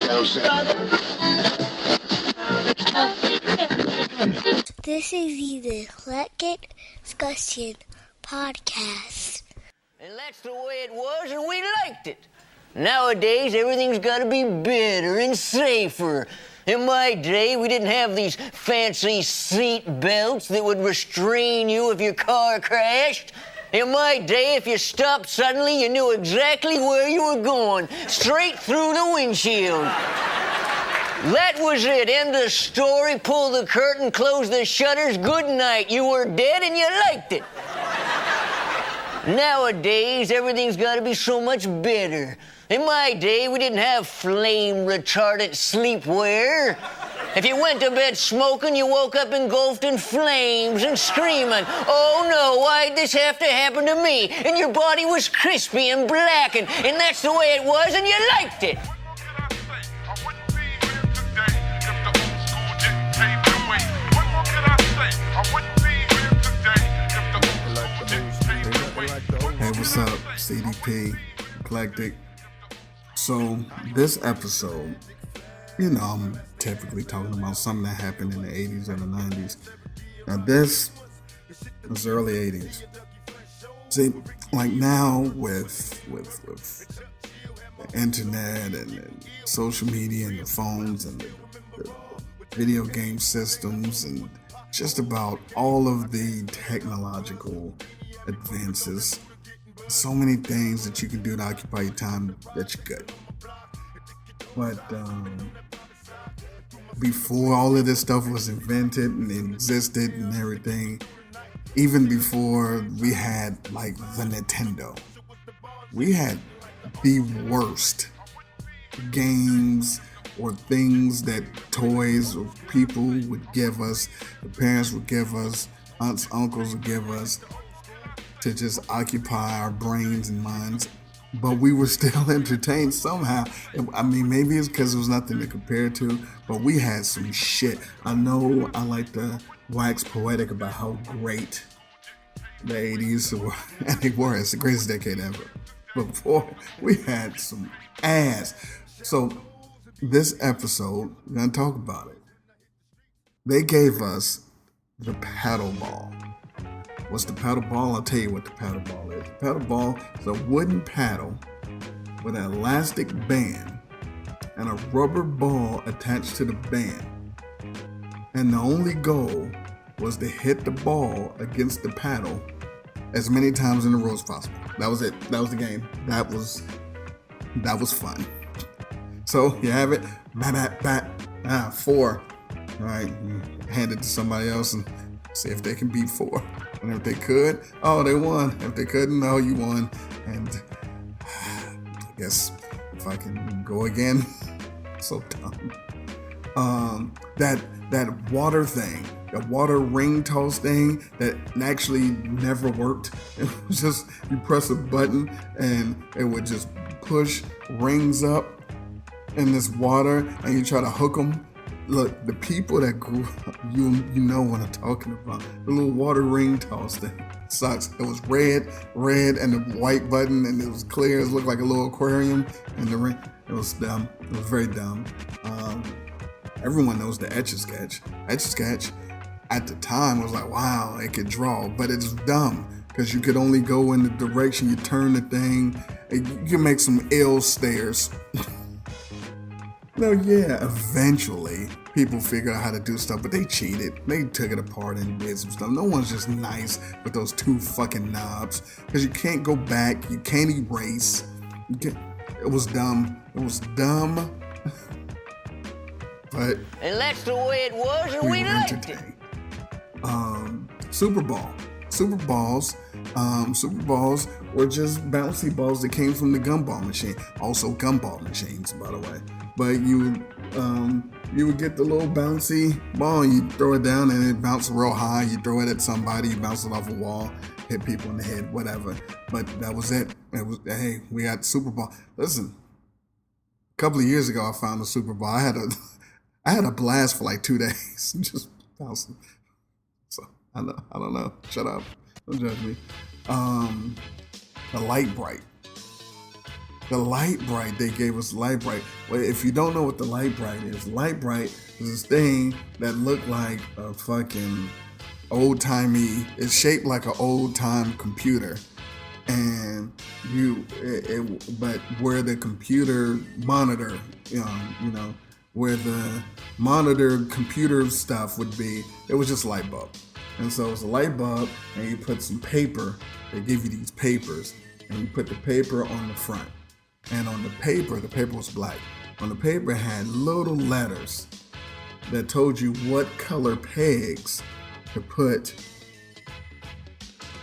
This is the Eclectic Discussion Podcast. And that's the way it was, and we liked it. Nowadays, everything's got to be better and safer. In my day, we didn't have these fancy seat belts that would restrain you if your car crashed. In my day, if you stopped suddenly, you knew exactly where you were going, straight through the windshield. That was it. End of story. Pull the curtain, close the shutters. Good night. You were dead and you liked it. Nowadays, everything's got to be so much better. In my day, we didn't have flame-retardant sleepwear. If you went to bed smoking, you woke up engulfed in flames and screaming, "Oh no, why'd this have to happen to me?" And your body was crispy and blackened, and that's the way it was, and you liked it. Hey, what's up? CDP, Eclectic. So, this episode, I'm typically talking about something that happened in the 80s or the 90s. Now, this was early 80s. See, like now with the internet and social media and the phones and the video game systems and just about all of the technological advances, so many things that you can do to occupy your time that you could. But before all of this stuff was invented and existed and everything, even before we had like the Nintendo, we had the worst games or things that toys or people would give us, the parents would give us, aunts, uncles would give us, to just occupy our brains and minds, but we were still entertained somehow. I mean, maybe it's because there was nothing to compare to, but we had some shit. I know I like to wax poetic about how great the 80s were, and they were. It's the greatest decade ever. But before, we had some ass. So this episode, we're going to talk about it. They gave us the paddle ball. What's the paddle ball? I'll tell you what the paddle ball is. The paddle ball is a wooden paddle with an elastic band and a rubber ball attached to the band. And the only goal was to hit the ball against the paddle as many times in a row as possible. That was it. That was the game. That was fun. So you have it. Bat. 4. All right. Hand it to somebody else and see if they can beat 4. And if they could, oh, they won. If they couldn't, no, you won. And I guess if I can go again, so dumb. That water thing, the water ring toss thing that actually never worked. It was just, you press a button and it would just push rings up in this water and you try to hook them. Look, the people that grew up, you know what I'm talking about. The little water ring toss thing sucks. It was red, and the white button, and it was clear. It looked like a little aquarium, and the ring. It was dumb. It was very dumb. Everyone knows the Etch-a-Sketch. Etch-a-Sketch, at the time, was like, wow, it could draw, but it's dumb because you could only go in the direction you turn the thing. You can make some ill stares. No, yeah, eventually people figured out how to do stuff, but they cheated. They took it apart and did some stuff. No one's just nice with those 2 fucking knobs because you can't go back. You can't erase. It was dumb. It was dumb. But and that's the way it was, and we liked it. Super Ball. Super Balls were just bouncy balls that came from the gumball machine. Also gumball machines, by the way. But you would get the little bouncy ball, and you throw it down, and it bounced real high. You throw it at somebody, you bounce it off a wall, hit people in the head, whatever. But that was it. It was, hey, we got Super Ball. Listen, a couple of years ago, I found a Super Ball. I had a blast for like 2 days, just bouncing. So I don't know. Shut up. Don't judge me. The Light Bright. The Lite-Brite, they gave us Lite-Brite. Well, if you don't know what the Lite-Brite is this thing that looked like a fucking old-timey, it's shaped like an old-time computer. And but where the computer monitor, where the monitor computer stuff would be, it was just a light bulb. And so it was a light bulb, and you put some paper. They give you these papers, and you put the paper on the front. And on the paper was black. On the paper it had little letters that told you what color pegs to put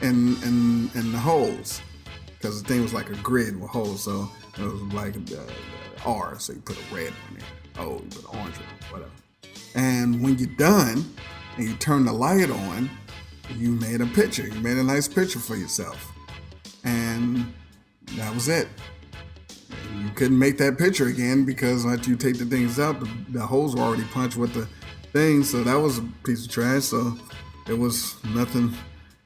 in the holes. Because the thing was like a grid with holes, so it was like R, so you put a red on there. Oh, you put an orange on, whatever. And when you're done and you turn the light on, you made a picture. You made a nice picture for yourself. And that was it. You couldn't make that picture again because after you take the things out, the holes were already punched with the thing. So that was a piece of trash. So there was nothing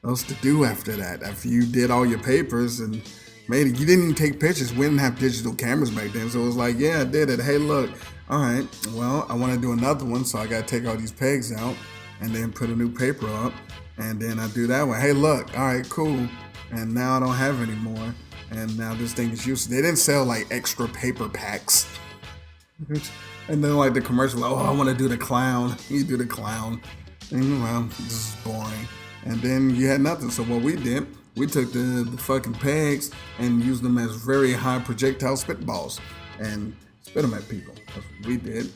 else to do after that. After you did all your papers and made it, you didn't even take pictures. We didn't have digital cameras back then. So it was like, yeah, I did it. Hey, look, all right, well, I want to do another one. So I got to take all these pegs out and then put a new paper up. And then I do that one. Hey, look, all right, cool. And now I don't have any more. And now this thing is useless. They didn't sell like extra paper packs. And then like the commercial, oh, I want to do the clown. You do the clown. And well, this is boring. And then you had nothing. So what we did, we took the fucking pegs and used them as very high projectile spitballs and spit them at people. That's what we did.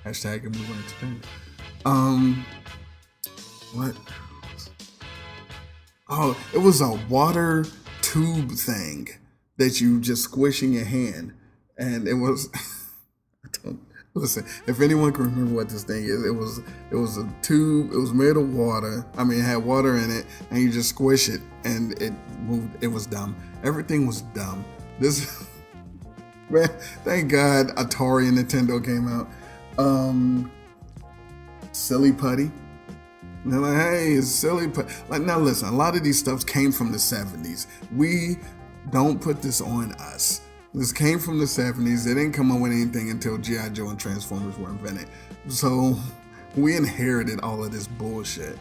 Hashtag and we were entertained. What? Oh, it was a water tube thing that you just squish in your hand, and it was listen, if anyone can remember what this thing is, it was a tube. It was made of water. I mean, it had water in it, and you just squish it and it moved. It was dumb. Everything was dumb. This man, thank God Atari and Nintendo came out. Silly putty. And they're like, hey, it's silly. Like, now listen, a lot of these stuff came from the 70s. We don't put this on us. This came from the 70s. They didn't come up with anything until G.I. Joe and Transformers were invented. So we inherited all of this bullshit.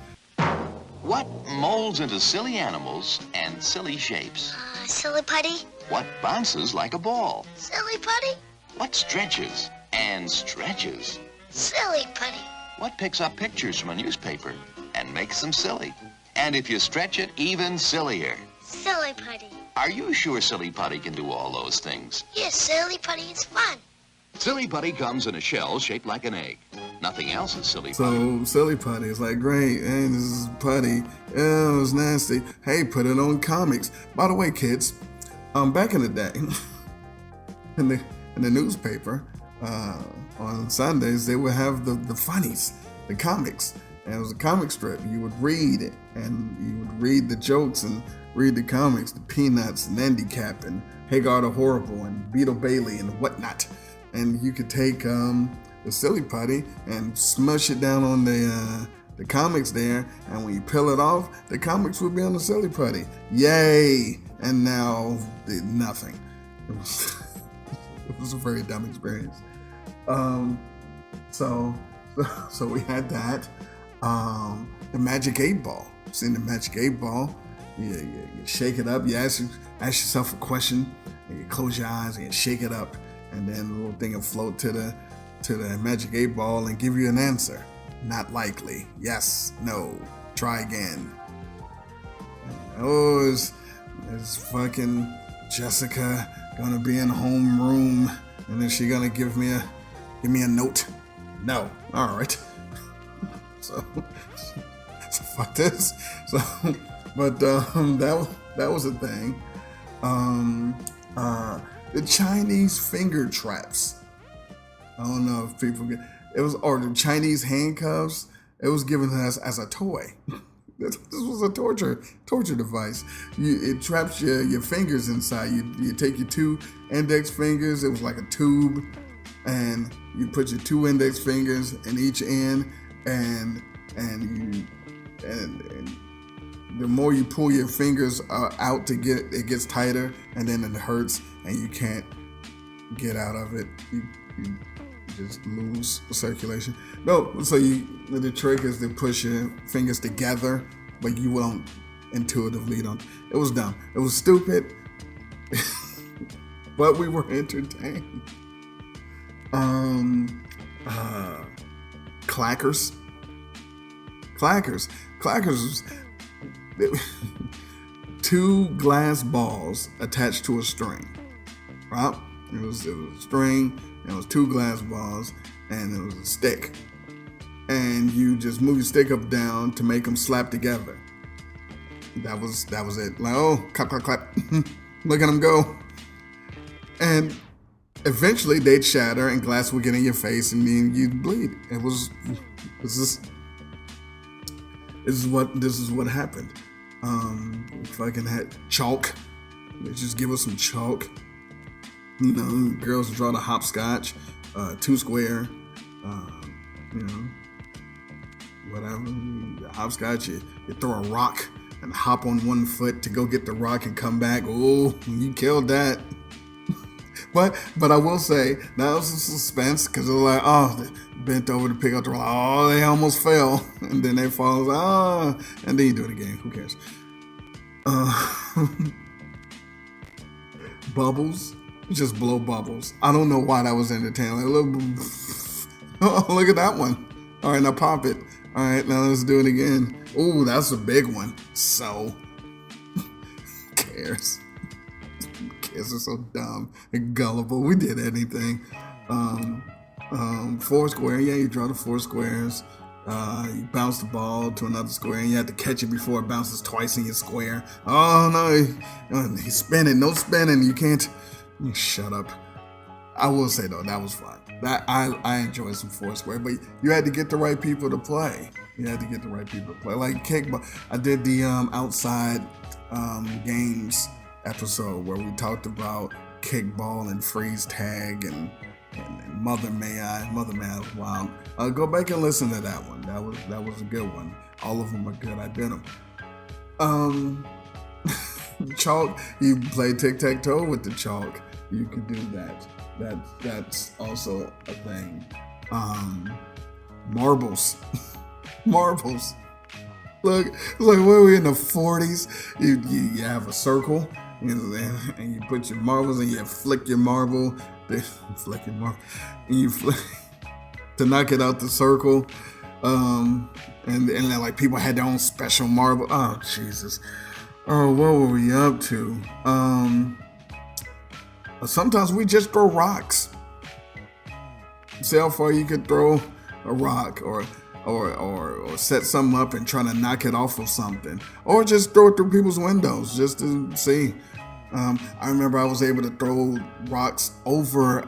What molds into silly animals and silly shapes? Silly putty. What bounces like a ball? Silly putty. What stretches and stretches? Silly putty. What picks up pictures from a newspaper and makes them silly? And if you stretch it, even sillier. Silly putty. Are you sure Silly Putty can do all those things? Yes, silly putty is fun. Silly Putty comes in a shell shaped like an egg. Nothing else is Silly Putty. So Silly Putty is like, great, hey, this is putty. Oh, it's nasty. Hey, put it on comics. By the way, kids, back in the day, in the newspaper, on Sundays, they would have the funnies, the comics. And it was a comic strip. You would read it, and you would read the jokes and read the comics, the Peanuts and Andy Cap and Hagar the Horrible and Beetle Bailey and whatnot. And you could take the Silly Putty and smush it down on the comics there, and when you peel it off, the comics would be on the Silly Putty. Yay! And now nothing. It was a very dumb experience. So we had that. The Magic 8 Ball. Seen the Magic 8 Ball? You shake it up. You ask yourself a question, and you close your eyes and you shake it up, and then the little thing will float to the Magic 8 Ball and give you an answer. Not likely. Yes. No. Try again. Oh, is fucking Jessica gonna be in homeroom, and is she gonna give me a note? No. All right. So fuck this. So, but that was a thing. The Chinese finger traps. I don't know if people get it was, or the Chinese handcuffs. It was given to us as a toy. This was a torture device. It traps your fingers inside. You take your 2 index fingers. It was like a tube, and you put your 2 index fingers in each end, and the more you pull your fingers out to get it gets tighter, and then it hurts, and you can't get out of it. You just lose circulation. No, so the trick is to push your fingers together, but you won't intuitively don't. It was dumb. It was stupid, but we were entertained. Clackers. Was 2 glass balls attached to a string, right? It was a string, and it was 2 glass balls, and it was a stick. And you just move your stick up down to make them slap together. That was it. Like, oh, clap, clap, clap. Look at them go. And eventually they'd shatter and glass would get in your face and then you'd bleed. This is what happened. Fucking had chalk. They just give us some chalk. You know, girls draw the hopscotch, 2 square, whatever. The hopscotch, you throw a rock and hop on one foot to go get the rock and come back. Oh, you killed that. But I will say, that was some suspense, because they're like, oh, they bent over to pick up the rock. Oh, they almost fell. And then they fall. And then you do it again. Who cares? Bubbles. Just blow bubbles. I don't know why that was entertaining. Like, oh, look at that one. All right, now pop it. All right, now let's do it again. Ooh, that's a big one. So, who cares? Kids are so dumb and gullible. We did anything. 4 square. Yeah, you draw the 4 squares. You bounce the ball to another square, and you have to catch it before it bounces twice in your square. Oh no, he's spinning. No spinning. You can't. You shut up. I will say though, that was fun. That I enjoyed some 4 square, but you had to get the right people to play. Like kickball. I did the outside games episode where we talked about kickball and freeze tag and Mother May I was wild. Go back and listen to that one. That was a good one. All of them are good. I did them. Chalk. You play tic-tac-toe with the chalk. You could do that. That's also a thing. Marbles. Marbles. Look, it's like when we in the 40s, you have a circle, and you put your marbles and you flick your marble. And you flick to knock it out the circle. And then like people had their own special marble. Oh Jesus. Oh, what were we up to? Sometimes we just throw rocks. See how far you could throw a rock, or set something up and try to knock it off of something, or just throw it through people's windows just to see. I remember I was able to throw rocks over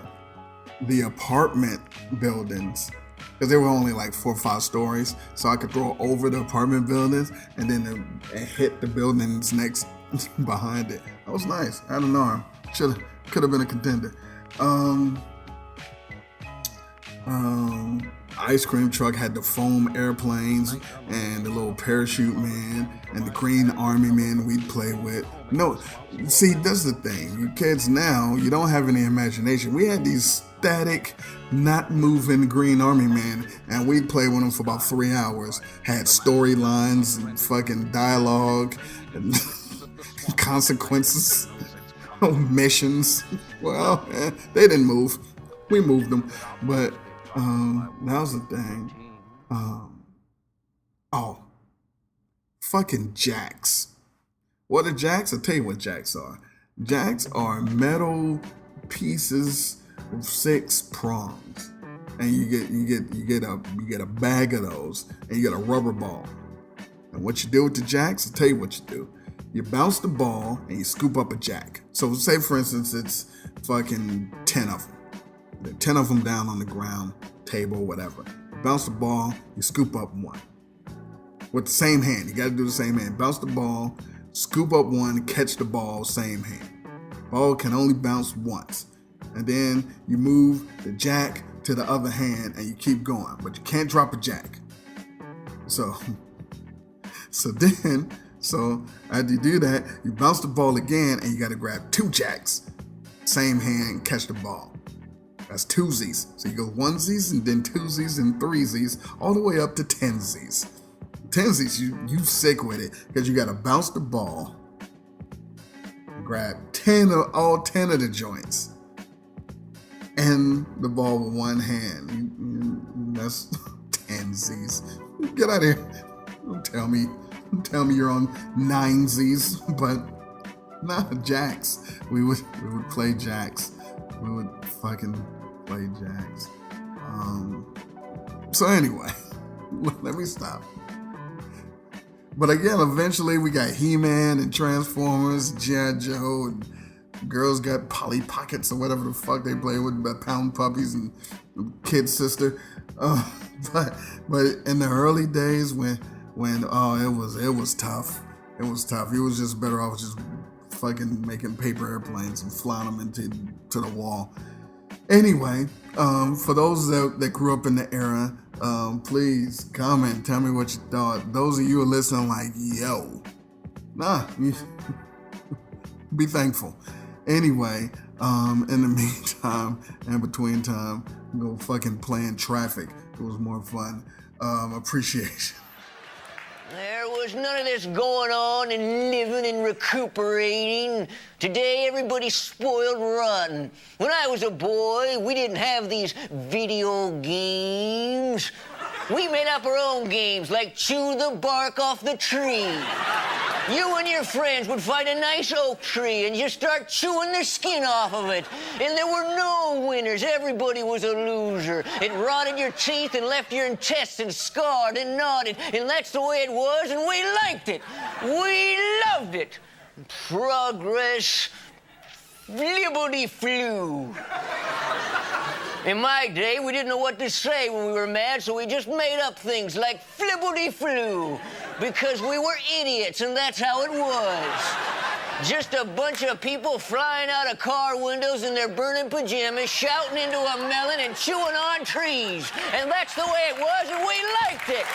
the apartment buildings because they were only like 4 or 5 stories, so I could throw over the apartment buildings and then it hit the buildings next behind it. That was nice. I don't know. Could have been a contender. Ice cream truck had the foam airplanes and the little parachute man and the green army man we'd play with. No, see, that's the thing. You kids now, you don't have any imagination. We had these static, not moving green army men, and we'd play with them for about 3 hours. Had storylines and fucking dialogue and consequences, missions. Well, they didn't move. We moved them, but that was the thing. Fucking jacks. What are jacks? I'll tell you what jacks are. Jacks are metal pieces with 6 prongs, and you get a bag of those, and you get a rubber ball. And what you do with the jacks? I'll tell you what you do. You bounce the ball and you scoop up a jack. So say for instance it's fucking 10 of them. 10 of them down on the ground, table, whatever. You bounce the ball, you scoop up one. With the same hand, you gotta do the same hand. Bounce the ball, scoop up one, catch the ball, same hand. Ball can only bounce once. And then you move the jack to the other hand and you keep going, but you can't drop a jack. So So after you do that, you bounce the ball again and you got to grab 2 jacks. Same hand, catch the ball. That's 2 Z's. So you go 1 Z's and then 2 Z's and 3 Z's all the way up to 10 Z's. 10 Z's, you sick with it because you got to bounce the ball, grab all 10 of the joints, and the ball with one hand. That's 10 Z's. Get out of here. Don't tell me you're on 9 Z's, but not jacks. We would play jacks. We would fucking play jacks. So anyway, let me stop. But again, eventually we got He-Man and Transformers, G.I. Joe, and girls got Polly Pockets or whatever the fuck they play with, Pound Puppies and Kid Sister. But in the early days when it was tough. It was tough. You was just better off just fucking making paper airplanes and flying them into the wall. Anyway, for those that grew up in the era, please comment, tell me what you thought. Those of you who are listening like, yo, be thankful. Anyway, in the meantime and between time, go fucking playing Traffic. It was more fun. Appreciation. There was none of this going on and living and recuperating. Today, everybody's spoiled rotten. When I was a boy, we didn't have these video games. We made up our own games, like chew the bark off the tree. You and your friends would find a nice oak tree and just start chewing the skin off of it. And there were no winners. Everybody was a loser. It rotted your teeth and left your intestines scarred and knotted. And that's the way it was, and we liked it. We loved it. Progress, flibbity flew. In my day, we didn't know what to say when we were mad, so we just made up things like flibbity flew, because we were idiots, and that's how it was. Just a bunch of people flying out of car windows in their burning pajamas, shouting into a melon and chewing on trees. And that's the way it was, and we liked it.